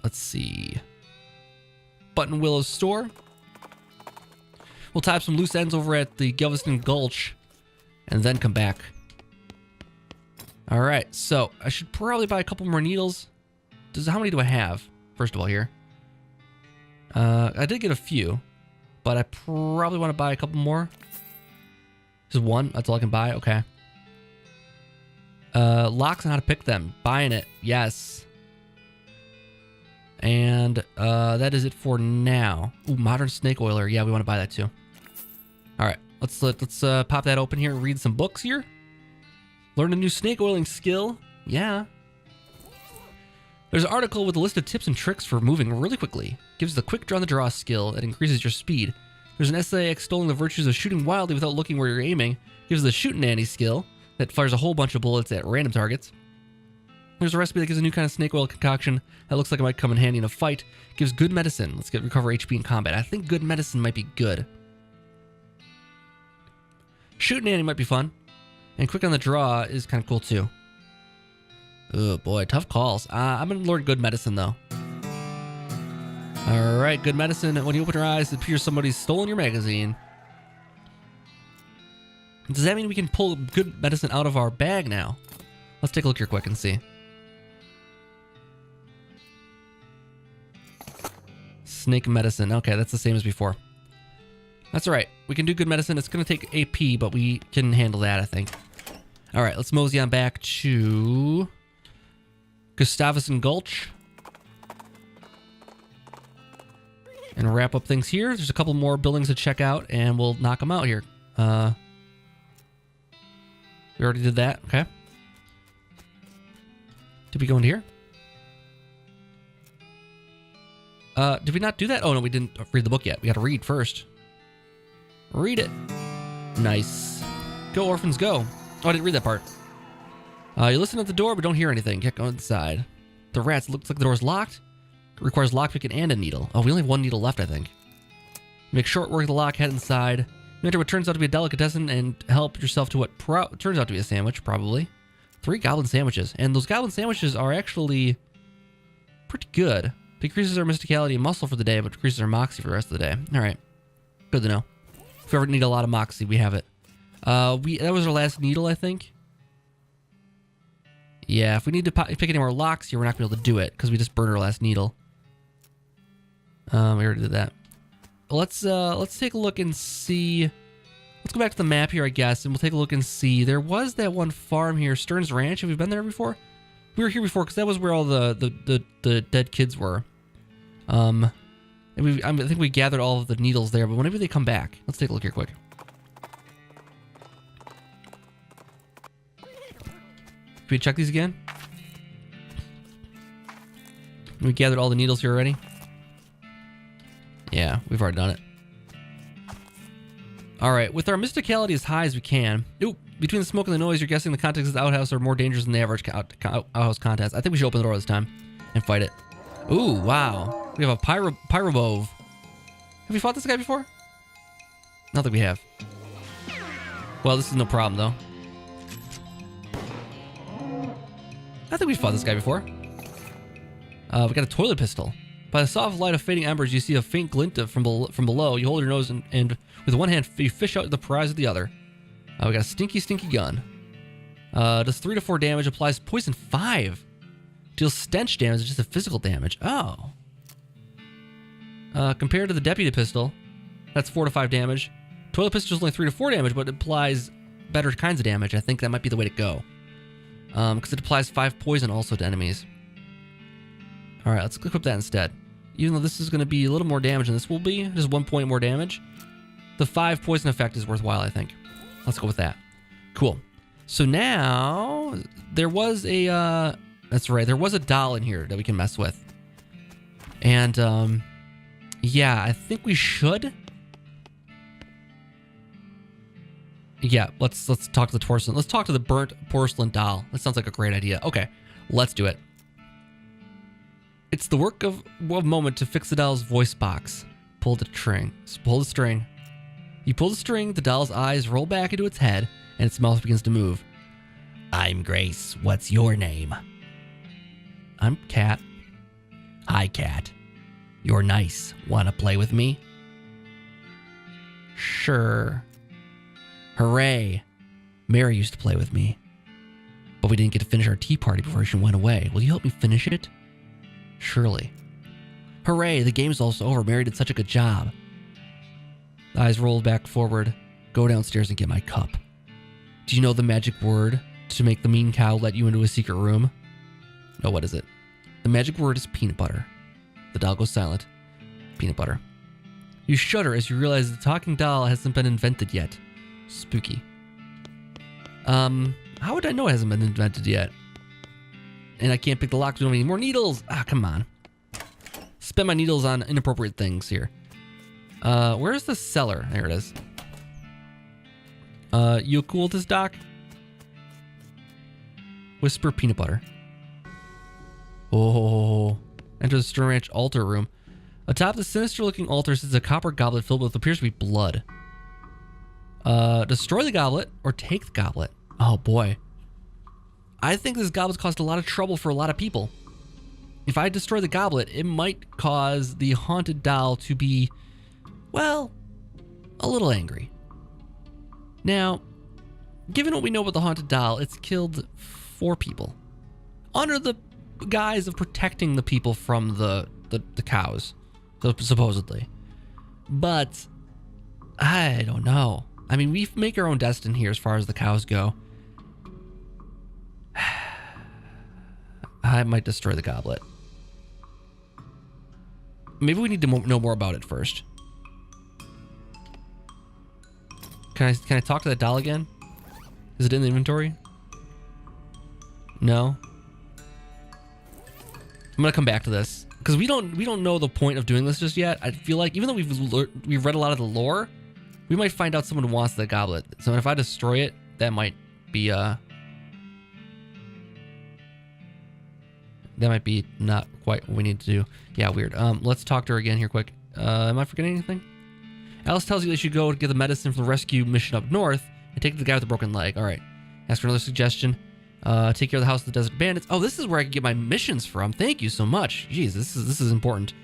let's see. Button Willow's store. We'll tie up some loose ends over at the Galveston Gulch and then come back. All right, so I should probably buy a couple more needles. How many do I have, first of all, here? I did get a few, but I probably want to buy a couple more. Just one, that's all I can buy, okay. Locks on how to pick them. Buying it, yes. And that is it for now. Ooh, modern snake oiler. Yeah, we want to buy that too. All right, let's pop that open here and read some books here. Learn a new snake oiling skill. Yeah. There's an article with a list of tips and tricks for moving really quickly. Gives the quick draw on the draw skill that increases your speed. There's an essay extolling the virtues of shooting wildly without looking where you're aiming. Gives the shoot nanny skill that fires a whole bunch of bullets at random targets. There's a recipe that gives a new kind of snake oil concoction that looks like it might come in handy in a fight. Gives good medicine. Let's recover HP in combat. I think good medicine might be good. Shoot nanny might be fun. And quick on the draw is kind of cool too. Oh boy, tough calls. I'm gonna learn good medicine though. All right, good medicine. When you open your eyes, it appears somebody's stolen your magazine. Does that mean we can pull good medicine out of our bag now? Let's take a look here quick and see. Snake medicine. Okay, that's the same as before. That's all right. We can do good medicine. It's going to take AP, but we can handle that, I think. All right, let's mosey on back to Gustavus Gulch. And wrap up things here. There's a couple more buildings to check out, and we'll knock them out here. We already did that. Okay. Did we go in here? Did we not do that? Oh, no, we didn't read the book yet. We got to read first. Read it. Nice. Go, orphans, go. Oh, I didn't read that part. You listen at the door, but don't hear anything. Get going inside. The rats. Looks like the door's locked. It requires lockpicking and a needle. Oh, we only have one needle left, I think. Make short work of the lock, head inside. You enter what turns out to be a delicatessen and help yourself to what turns out to be a sandwich, probably. 3 goblin sandwiches. And those goblin sandwiches are actually pretty good. Decreases our mysticality and muscle for the day, but decreases our moxie for the rest of the day. All right. Good to know. If we ever need a lot of moxie, we have it. That was our last needle, I think. Yeah, if we need to pick any more locks here, we're not going to be able to do it because we just burned our last needle. We already did that. Let's take a look and see. Let's go back to the map here, I guess, and we'll take a look and see. There was that one farm here, Stern's Ranch. Have we been there before? We were here before because that was where all the dead kids were. And I think we gathered all of the needles there, but whenever they come back, let's take a look here quick. Can we check these again? We gathered all the needles here already. Yeah, we've already done it. All right, with our mysticality as high as we can. Ooh, between the smoke and the noise, you're guessing the contents of the outhouse are more dangerous than the average outhouse contents. I think we should open the door this time and fight it. Ooh, wow. We have a pyrobove. Have we fought this guy before? Not that we have. Well, this is no problem, though. I think we fought this guy before. We got a toilet pistol. By the soft light of fading embers, you see a faint glint from below. You hold your nose and with one hand, you fish out the prize with the other. We got a stinky, stinky gun. Does 3 to 4 damage, applies poison 5. Deals stench damage, it's just a physical damage. Oh. Compared to the deputy pistol, that's 4 to 5 damage. Toilet pistol is only 3 to 4 damage, but it applies better kinds of damage. I think that might be the way to go. Because it applies 5 poison also to enemies. All right, let's equip that instead. Even though this is going to be a little more damage than this will be, just 1 point more damage, the 5 poison effect is worthwhile, I think. Let's go with that. Cool. So now, there was a, that's right, there was a doll in here that we can mess with. And, yeah, I think we should. Yeah, let's talk to the porcelain. Let's talk to the burnt porcelain doll. That sounds like a great idea. Okay, let's do it. It's the work of a moment to fix the doll's voice box. Pull the string. Pull the string. You pull the string, the doll's eyes roll back into its head, and its mouth begins to move. I'm Grace. What's your name? I'm Cat. Hi, cat. You're nice. Wanna play with me? Sure. Hooray. Mary used to play with me. But we didn't get to finish our tea party before she went away. Will you help me finish it? Surely. Hooray, the game's almost over. Mary did such a good job. The eyes rolled back forward. Go downstairs and get my cup. Do you know the magic word to make the mean cow let you into a secret room? No, what is it? The magic word is peanut butter. The doll goes silent. Peanut butter. You shudder as you realize the talking doll hasn't been invented yet. Spooky. How would I know it hasn't been invented yet? And I can't pick the lock. We don't have any more needles. Ah, come on. Spend my needles on inappropriate things here. Where's the cellar? There it is. You cool with this, Doc? Whisper peanut butter. Oh. Enter the Stern Ranch altar room. Atop the sinister-looking altar sits a copper goblet filled with what appears to be blood. Destroy the goblet or take the goblet. Oh boy. I think this goblet's caused a lot of trouble for a lot of people. If I destroy the goblet, it might cause the haunted doll to be, well, a little angry. Now, given what we know about the haunted doll, it's killed 4 people. Under the guise of protecting the people from the cows, supposedly. But, I don't know. I mean, we make our own destiny here as far as the cows go. I might destroy the goblet. Maybe we need to know more about it first. Can I talk to that doll again? Is it in the inventory? No. I'm gonna come back to this because we don't know the point of doing this just yet. I feel like even though we've read a lot of the lore, we might find out someone wants the goblet. So if I destroy it, that might be not quite what we need to do. Yeah, weird. Let's talk to her again here quick. Am I forgetting anything? Alice tells you that you should go to get the medicine from the rescue mission up north and take the guy with the broken leg. All right. Ask for another suggestion. Take care of the house of the desert bandits. Oh, this is where I can get my missions from. Thank you so much. Jeez, this is important.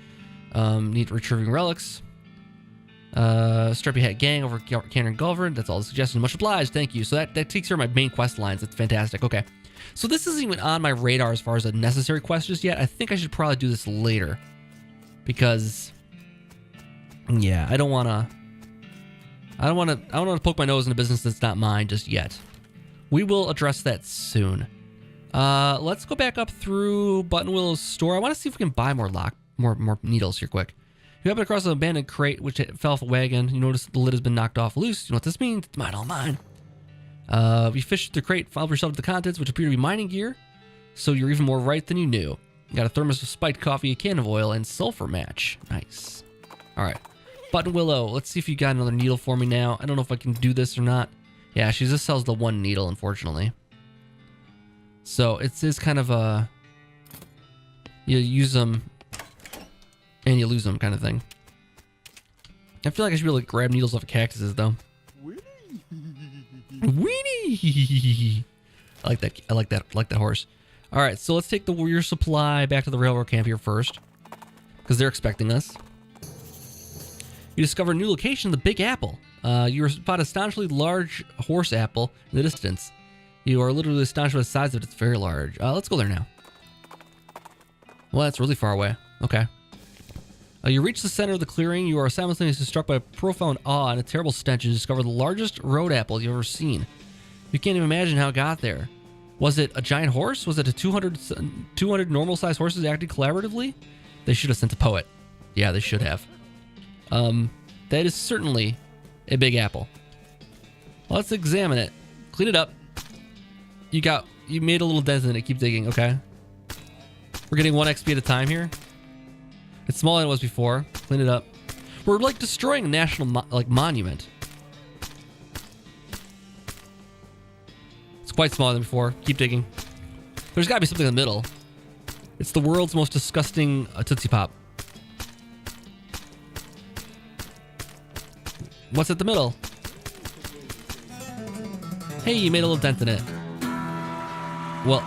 Need retrieving relics. Strappy Hat Gang over Cannon Gulver. That's all the suggestions. Much obliged. Thank you. So that takes care of my main quest lines. That's fantastic. Okay. So this isn't even on my radar as far as a necessary quest just yet. I think I should probably do this later. Because, yeah, I don't want to poke my nose in a business that's not mine just yet. We will address that soon. Let's go back up through Buttonwillow's store. I want to see if we can buy more needles here quick. You happen across an abandoned crate which fell off a wagon. You notice the lid has been knocked off loose. You know what this means? It's mine, all mine. You fished the crate, found yourself the contents, which appear to be mining gear. So you're even more right than you knew. You got a thermos of spiked coffee, a can of oil, and sulfur match. Nice. All right. Buttonwillow, let's see if you got another needle for me now. I don't know if I can do this or not. Yeah, she just sells the 1 needle, unfortunately. So it's kind of a you use them and you lose them kind of thing. I feel like I should be able to grab needles off of cactuses though. Weenie. I like that horse. All right, so let's take the warrior supply back to the railroad camp here first, because they're expecting us. You discover a new location, the Big Apple. You spot an astonishingly large horse apple in the distance. You are literally astonished by the size of it. It's very large. Let's go there now. Well, that's really far away. Okay. You reach the center of the clearing. You are simultaneously struck by a profound awe and a terrible stench. You discover the largest road apple you've ever seen. You can't even imagine how it got there. Was it a giant horse? Was it a 200 normal-sized horses acting collaboratively? They should have sent a poet. Yeah, they should have. That is certainly a big apple. Let's examine it. Clean it up. You made a little dent in it. Keep digging. Okay. We're getting 1 XP at a time here. It's smaller than it was before. Clean it up. We're like destroying a national monument. It's quite smaller than before. Keep digging. There's got to be something in the middle. It's the world's most disgusting Tootsie Pop. What's at the middle? Hey, you made a little dent in it. Well,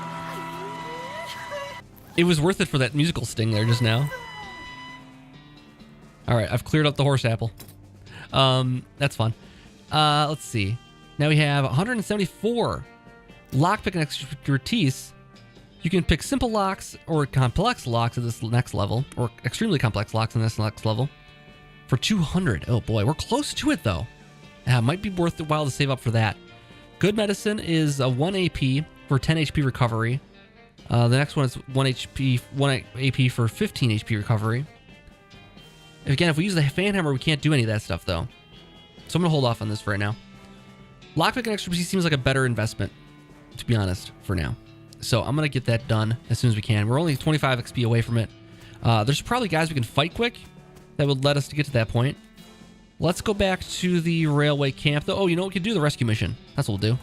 It was worth it for that musical sting there just now. All right, I've cleared up the horse apple. That's fun. Let's see. Now we have 174 lockpick and expertise. You can pick simple locks or complex locks at this next level, or extremely complex locks in this next level for 200. Oh boy, we're close to it though. Might be worth the while to save up for that. Good medicine is a 1 AP for 10 HP recovery. The next one is 1 AP for 15 HP recovery. Again, if we use the fan hammer, we can't do any of that stuff though. So I'm gonna hold off on this for right now. Lockpick and expertise seems like a better investment, to be honest, for now. So I'm gonna get that done as soon as we can. We're only 25 XP away from it. There's probably guys we can fight quick that would let us to get to that point. Let's go back to the railway camp though. Oh, you know what we can do? The rescue mission. That's what we'll do.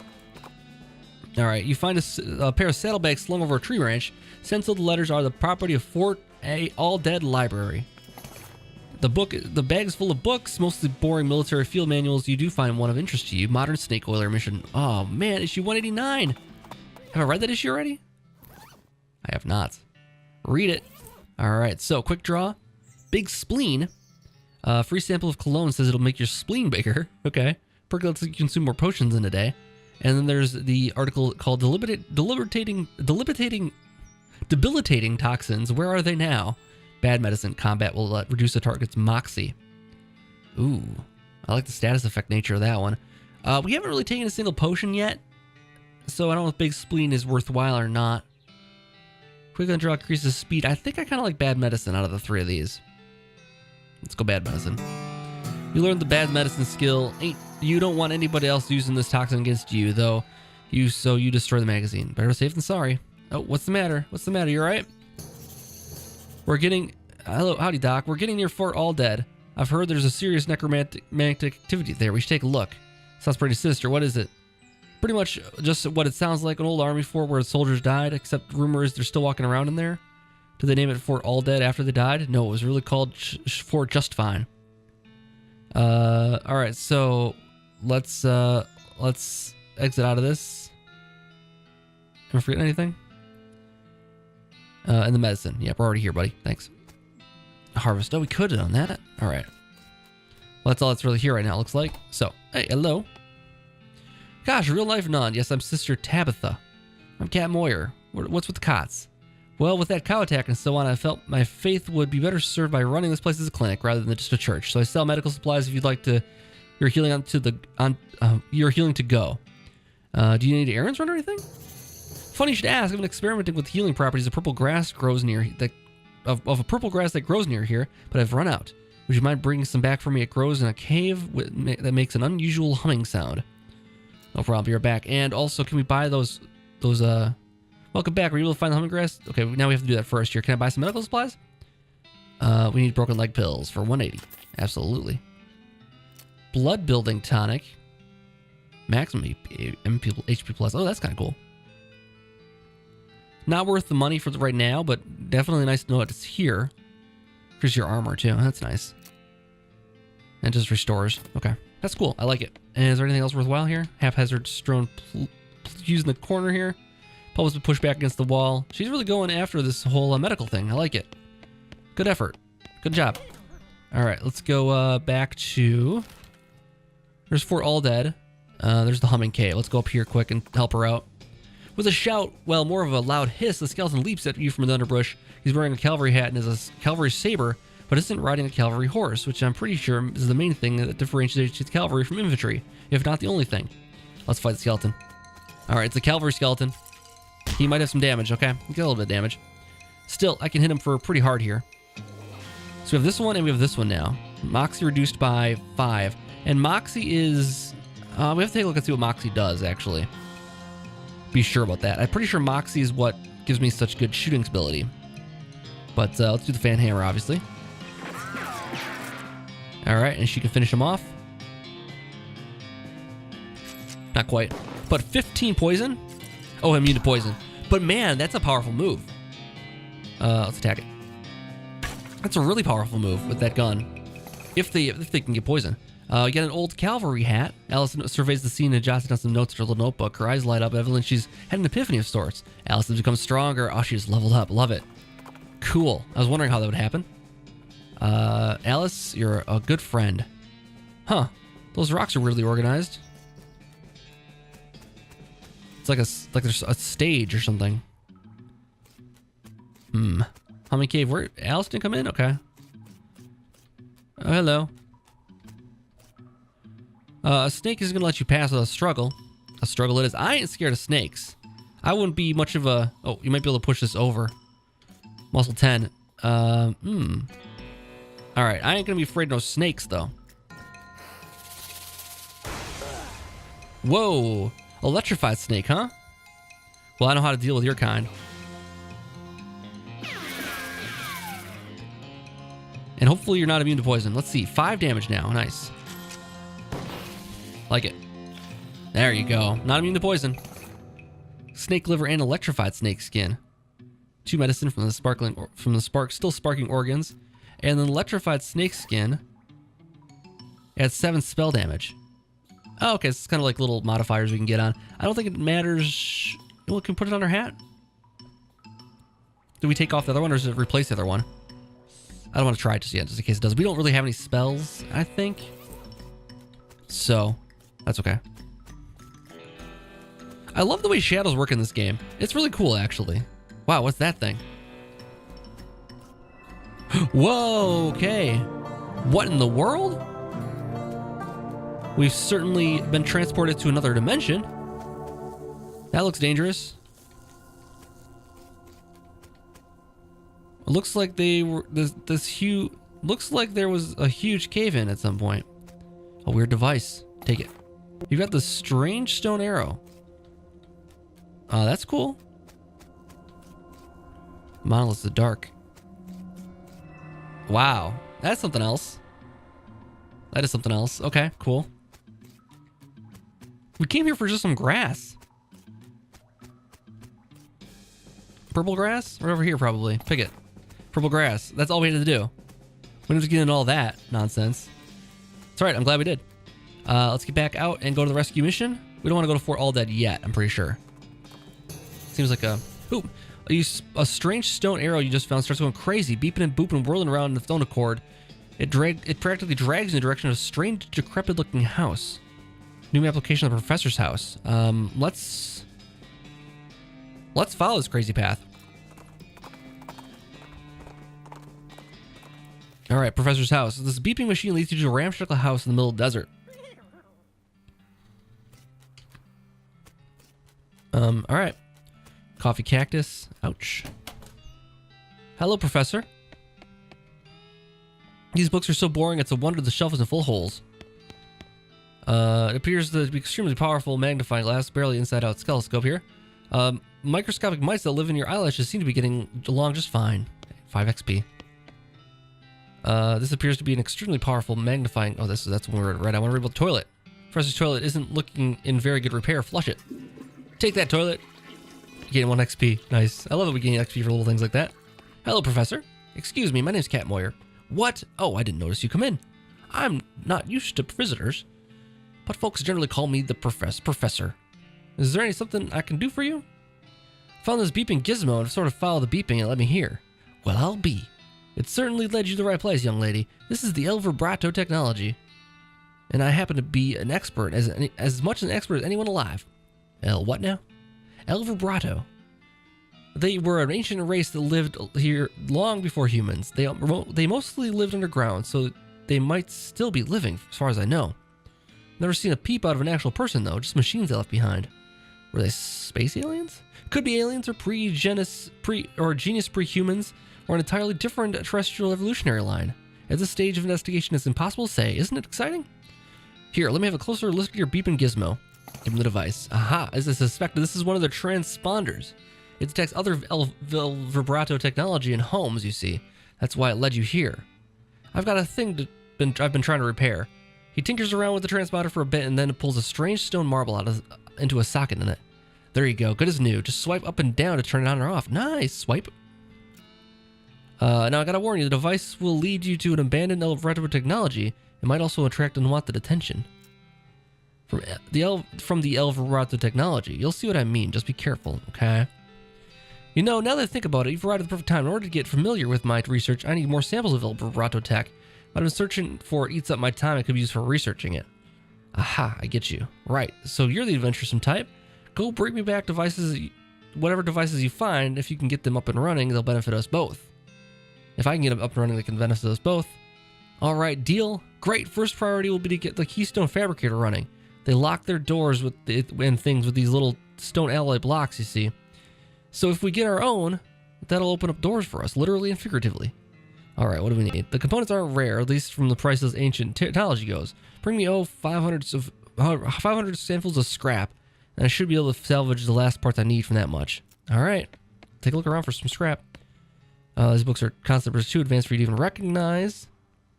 All right, you find a pair of saddlebags slung over a tree branch. Stenciled letters are the property of Fort A All Dead Library. The bag is full of books, mostly boring military field manuals. You do find one of interest to you. Modern snake oiler mission. Oh man, issue 189. Have I read that issue already? I have not. Read it. All right, so quick draw. Big spleen. Free sample of cologne says it'll make your spleen bigger. Okay. Percolates you consume more potions in a day. And then there's the article called debilitating toxins. Where are they now? Bad medicine. Combat will reduce the target's moxie. Ooh. I like the status effect nature of that one. We haven't really taken a single potion yet, so I don't know if big spleen is worthwhile or not. Quick on draw increases speed. I think I kind of like bad medicine out of the three of these. Let's go bad medicine. You learned the bad medicine skill. You don't want anybody else using this toxin against you, though. So you destroy the magazine. Better safe than sorry. Oh, what's the matter? What's the matter? You alright? We're getting... Hello, howdy, Doc. We're getting near Fort All Dead. I've heard there's a serious necromantic activity there. We should take a look. Sounds pretty sinister. What is it? Pretty much just what it sounds like, an old army fort where soldiers died, except rumor is they're still walking around in there. Did they name it Fort All Dead after they died? No, it was really called Fort Just Fine. Alright, so let's exit out of this. Am I forgetting anything? And the medicine. Yep, we're already here, buddy. Thanks. Harvest. Oh, we could have done that. Alright. Well, that's all that's really here right now, it looks like. So, hey, hello. Gosh, real life none. Yes, I'm Sister Tabitha. I'm Cat Moyer. What's with the cots? Well, with that cow attack and so on, I felt my faith would be better served by running this place as a clinic rather than just a church. So I sell medical supplies if you'd like to. You're healing you're healing to go. Do you need errands run or anything? Funny you should ask. I've been experimenting with healing properties of purple grass grows near of a purple grass that grows near here, but I've run out. Would you mind bringing some back for me? It grows in a cave that makes an unusual humming sound. No problem. Be right back. And also, can we buy those? Welcome back. Were you able to find the humming grass? Okay, now we have to do that first here. Can I buy some medical supplies? We need broken leg pills for 180. Absolutely. Blood building tonic. Maximum HP plus. Oh, that's kind of cool. Not worth the money for right now, but definitely nice to know it's here. Here's your armor too. That's nice. And just restores. Okay, that's cool. I like it. And is there anything else worthwhile here? Haphazard strewn used in the corner here. Public to push back against the wall. She's really going after this whole medical thing. I like it. Good effort. Good job. All right, let's go back to... There's Fort All Dead. There's the humming cave. Let's go up here quick and help her out. With a shout, well, more of a loud hiss, the skeleton leaps at you from the underbrush. He's wearing a cavalry hat and has a cavalry saber, but isn't riding a cavalry horse, which I'm pretty sure is the main thing that differentiates cavalry from infantry, if not the only thing. Let's fight the skeleton. All right, it's a cavalry skeleton. He might have some damage, okay? He got a little bit of damage. Still, I can hit him for pretty hard here. So we have this one and we have this one now. Moxie reduced by 5. And Moxie is... we have to take a look and see what Moxie does, actually. Be sure about that. I'm pretty sure Moxie is what gives me such good shooting ability. But let's do the fan hammer, obviously. Alright, and she can finish him off. Not quite. But 15 poison? Oh, immune to poison. But man, that's a powerful move. Let's attack it. That's a really powerful move with that gun. If they can get poison. You get an old cavalry hat. Allison surveys the scene and jots down some notes in her little notebook. Her eyes light up. Evelyn, she's had an epiphany of sorts. Allison becomes stronger. Oh, she just leveled up. Love it. Cool. I was wondering how that would happen. Alice, you're a good friend. Huh. Those rocks are weirdly organized. It's like there's a stage or something. Hummy cave. Where Alice didn't come in? Okay. Oh, hello. A snake isn't gonna let you pass without a struggle. A struggle it is. I ain't scared of snakes. I wouldn't be much of a... Oh, you might be able to push this over. Muscle 10. Alright, I ain't gonna be afraid of no snakes, though. Whoa. Electrified snake, huh? Well, I know how to deal with your kind. And hopefully you're not immune to poison. Let's see. 5 damage now. Nice. Like it. There you go. Not immune to poison. Snake liver and electrified snake skin. 2 medicine from the still sparking organs. And then electrified snake skin adds 7 spell damage. Oh, okay. It's kind of like little modifiers we can get on. I don't think it matters. We can put it on our hat. Do we take off the other one or does it replace the other one? I don't want to try it just yet, just in case it does. We don't really have any spells, I think. So, that's okay. I love the way shadows work in this game. It's really cool, actually. Wow, what's that thing? Whoa, okay. What in the world? We've certainly been transported to another dimension. That looks dangerous. It looks like they were looks like there was a huge cave-in at some point. A weird device. Take it. You've got the strange stone arrow. That's cool. Monoliths of dark. Wow. That's something else. That is something else. Okay, cool. We came here for just some grass. Purple grass? Right over here, probably. Pick it. Purple grass. That's all we had to do. We didn't have to get into all that nonsense. It's alright. I'm glad we did. Let's get back out and go to the rescue mission. We don't want to go to Fort All Dead yet, I'm pretty sure. Seems like a... Ooh. A strange stone arrow you just found starts going crazy, beeping and booping, whirling around in its own accord. It practically drags in the direction of a strange, decrepit-looking house. New application of the professor's house. Let's follow this crazy path. All right, professor's house. This beeping machine leads you to a ramshackle house in the middle of the desert. All right. Coffee cactus. Ouch. Hello, professor. These books are so boring, it's a wonder the shelf isn't full of holes. It appears to be extremely powerful magnifying glass, barely inside-out telescope here. Microscopic mice that live in your eyelashes seem to be getting along just fine. 5 XP. This appears to be an extremely powerful magnifying... Oh, that's when we're right. I want to read about the toilet. Professor's toilet isn't looking in very good repair. Flush it. Take that, toilet. Gain 1 XP. Nice. I love that we gain XP for little things like that. Hello, Professor. Excuse me, my name's Cat Moyer. What? Oh, I didn't notice you come in. I'm not used to visitors, but folks generally call me the Professor. Is there something I can do for you? Found this beeping gizmo and sort of followed the beeping and let me hear. Well, I'll be. It certainly led you to the right place, young lady. This is the Elverbrato technology. And I happen to be an expert, as much an expert as anyone alive. What now? Elverbrato. They were an ancient race that lived here long before humans. They mostly lived underground, so they might still be living, as far as I know. Never seen a peep out of an actual person, though, just machines they left behind. Were they space aliens? Could be aliens or genius pre-humans, or an entirely different terrestrial evolutionary line. At this stage of investigation, it's impossible to say. Isn't it exciting? Here, let me have a closer look at your beeping gizmo. Give him the device. Aha, as I suspected, this is one of their transponders. It detects other Vibrato technology in homes, you see. That's why it led you here. I've got a thing I've been trying to repair. He tinkers around with the transponder for a bit and then pulls a strange stone marble into a socket in it. There you go, good as new. Just swipe up and down to turn it on or off. Nice, swipe. Now I gotta warn you, the device will lead you to an abandoned Elverbrato technology. It might also attract unwanted attention. From the Elverbrato technology. You'll see what I mean, just be careful, okay? You know, now that I think about it, you've arrived at the perfect time. In order to get familiar with my research, I need more samples of Elverbrato tech. What I've been searching for eats up my time I could use for researching it. Aha, I get you. Right, so you're the adventuresome type. Go bring me back devices, whatever devices you find. If you can get them up and running, they'll benefit us both. If I can get them up and running, they can benefit us both. All right, deal. Great, first priority will be to get the Keystone Fabricator running. They lock their doors with things with these little stone alloy blocks, you see. So if we get our own, that'll open up doors for us, literally and figuratively. All right, what do we need? The components aren't rare, at least from the price as ancient technology goes. Bring me 500 samples of scrap, and I should be able to salvage the last parts I need from that much. All right, take a look around for some scrap. These books are concepts too advanced for you to even recognize.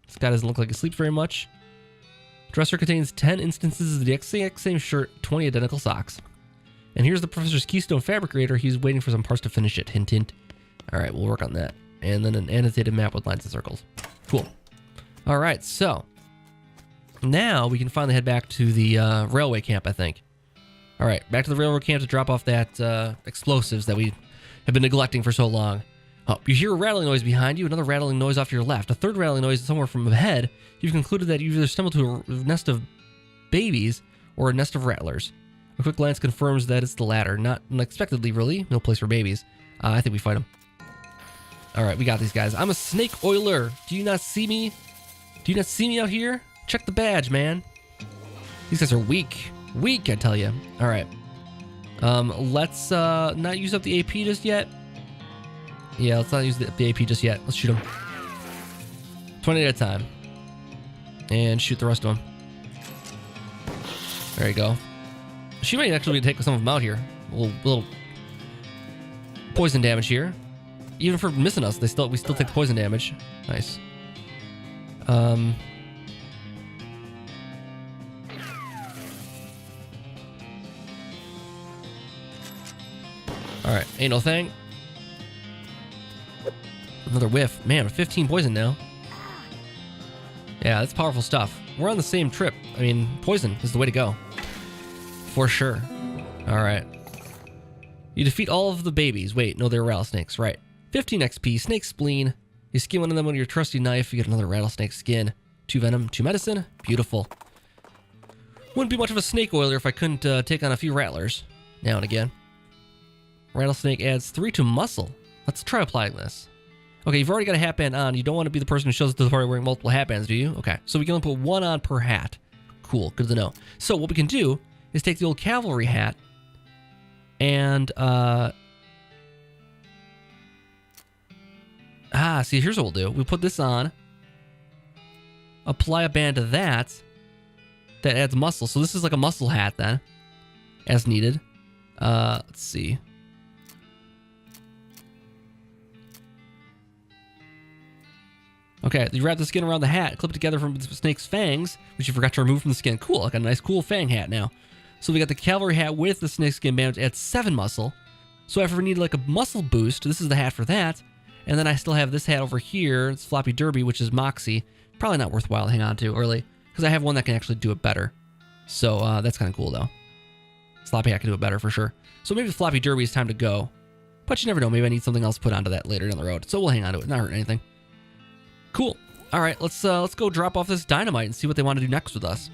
This guy doesn't look like he sleeps very much. Dresser contains 10 instances of the exact same shirt, 20 identical socks. And here's the professor's Keystone Fabricator. He's waiting for some parts to finish it. Hint, hint. All right, we'll work on that. And then an annotated map with lines and circles. Cool. All right, so now we can finally head back to the railway camp, I think. All right, back to the railroad camp to drop off that explosives that we have been neglecting for so long. Oh, you hear a rattling noise behind you, another rattling noise off to your left, a third rattling noise somewhere from ahead. You've concluded that you've either stumbled to a nest of babies or a nest of rattlers. A quick glance confirms that it's the latter. Not unexpectedly, really. No place for babies. I think we fight them. All right, we got these guys. I'm a snake oiler. Do you not see me? Do you not see me out here? Check the badge, man. These guys are weak. Weak, I tell you. All right. Let's not use up the AP just yet. Yeah, let's not use the AP just yet. Let's shoot them. 20 at a time. And shoot the rest of them. There you go. She might actually take some of them out here. A little poison damage here. Even for missing us, we still take the poison damage. Nice. All right, ain't no thing. Another whiff. Man, 15 poison now. Yeah, that's powerful stuff. We're on the same trip. I mean, poison is the way to go. For sure. All right. You defeat all of the babies. Wait, no, they're rattlesnakes. Right. 15 XP, snake spleen. You skin one of them with your trusty knife. You get another rattlesnake skin. 2 venom, 2 medicine. Beautiful. Wouldn't be much of a snake oiler if I couldn't take on a few rattlers now and again. Rattlesnake adds 3 to muscle. Let's try applying this. Okay, you've already got a hat band on. You don't want to be the person who shows up to the party wearing multiple hat bands, do you? Okay, so we can only put 1 on per hat. Cool, good to know. So what we can do is take the old cavalry hat and see, here's what we'll do. We'll put this on, apply a band to that adds muscle. So this is like a muscle hat then, as needed. Let's see. Okay, you wrap the skin around the hat, clip it together from the snake's fangs, which you forgot to remove from the skin. Cool, like a nice cool fang hat now. So we got the cavalry hat with the snake skin band, which adds 7 muscle. So if we need like a muscle boost, this is the hat for that. And then I still have this hat over here. It's Floppy Derby, which is Moxie. Probably not worthwhile to hang on to early, because I have one that can actually do it better. So that's kind of cool, though. Sloppy hat can do it better for sure. So maybe Floppy Derby is time to go. But you never know. Maybe I need something else put onto that later down the road. So we'll hang on to it. Not hurting anything. Cool. All right, let's go drop off this dynamite and see what they want to do next with us.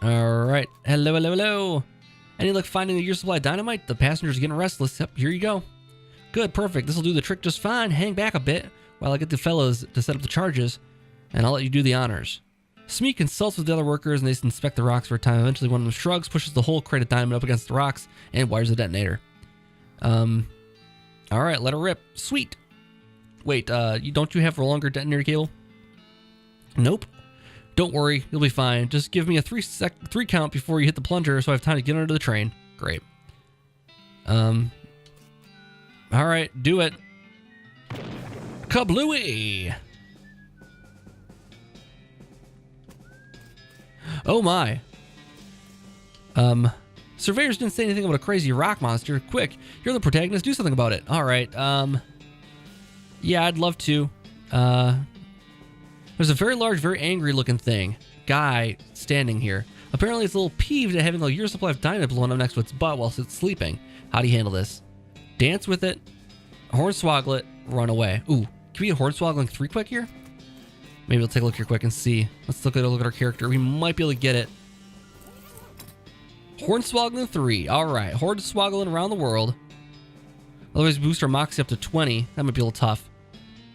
All right. Hello, hello, hello. Any luck finding a year's supply of dynamite? The passengers are getting restless. Yep, here you go. Good, perfect. This will do the trick just fine. Hang back a bit while I get the fellows to set up the charges, and I'll let you do the honors. Smee consults with the other workers, and they inspect the rocks for a time. Eventually, one of them shrugs, pushes the whole crate of dynamite up against the rocks, and wires the detonator. All right, let her rip. Sweet. Wait, don't you have a longer detonator cable? Nope. Don't worry, you'll be fine. Just give me a 3 count before you hit the plunger so I have time to get under the train. Great. All right, do it. Kablooey! Oh my. Surveyors didn't say anything about a crazy rock monster. Quick, you're the protagonist, do something about it. All right, yeah, I'd love to. There's a very large, very angry looking thing. Guy standing here. Apparently it's a little peeved at having a year's supply of dynamite blown up next to its butt whilst it's sleeping. How do you handle this? Dance with it, hornswoggle it, run away. Ooh, can we get hornswoggling 3 quick here? Maybe we'll take a look here quick and see. Let's look at our character. We might be able to get it. Hornswoggling 3. All right, hornswoggling around the world. Otherwise, boost our moxie up to 20. That might be a little tough.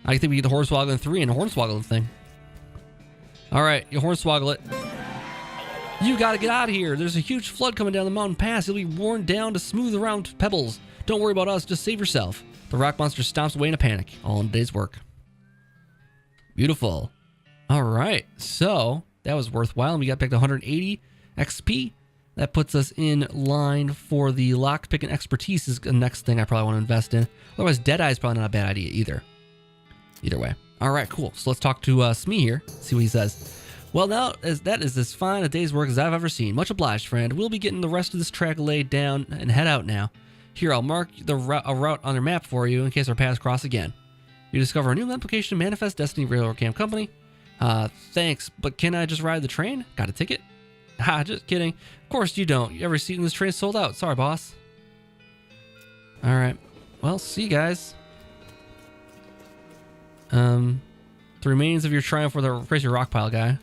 I think we get the hornswoggling 3 and a hornswoggling thing. All right, you hornswoggle it. You gotta get out of here. There's a huge flood coming down the mountain pass. You'll be worn down to smooth around pebbles. Don't worry about us. Just save yourself. The rock monster stomps away in a panic. All in a day's work. Beautiful. All right, so that was worthwhile. And we got back to 180 XP. That puts us in line for the lockpick and expertise is the next thing I probably want to invest in. Otherwise, Deadeye is probably not a bad idea either. Either way. All right, cool. So let's talk to Smee here. See what he says. Well, now that is as fine a day's work as I've ever seen. Much obliged, friend. We'll be getting the rest of this track laid down and head out now. Here, I'll mark a route on your map for you in case our paths cross again. You discover a new application, Manifest Destiny Railroad Camp Company. Thanks, but can I just ride the train? Got a ticket? Ha, just kidding. Of course you don't. Every seat in this train sold out. Sorry, boss. All right. Well, see you guys. The remains of your triumph for the replace your rock pile guy.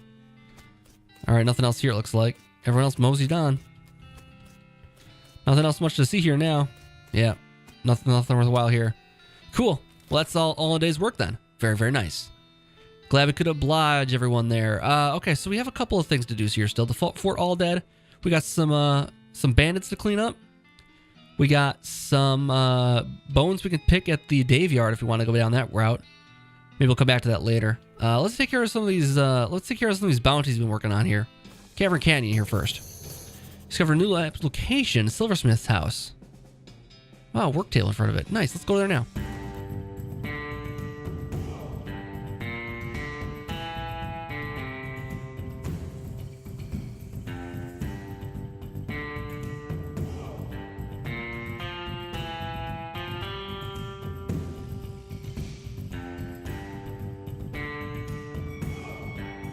All right, nothing else here it looks like. Everyone else moseyed on. Nothing else much to see here now. Yeah, nothing worthwhile here. Cool. Well, that's all a day's work then. Very, very nice. Glad we could oblige everyone there. Okay, so we have a couple of things to do here still. The Fort All Dead. We got some bandits to clean up. We got some bones we can pick at the Dave Yard if we want to go down that route. Maybe we'll come back to that later. Let's take care of some of these. Let's take care of some of these bounties we've been working on here. Cavern Canyon here first. Discover a new location, Silversmith's house. Wow, work table in front of it. Nice. Let's go there now.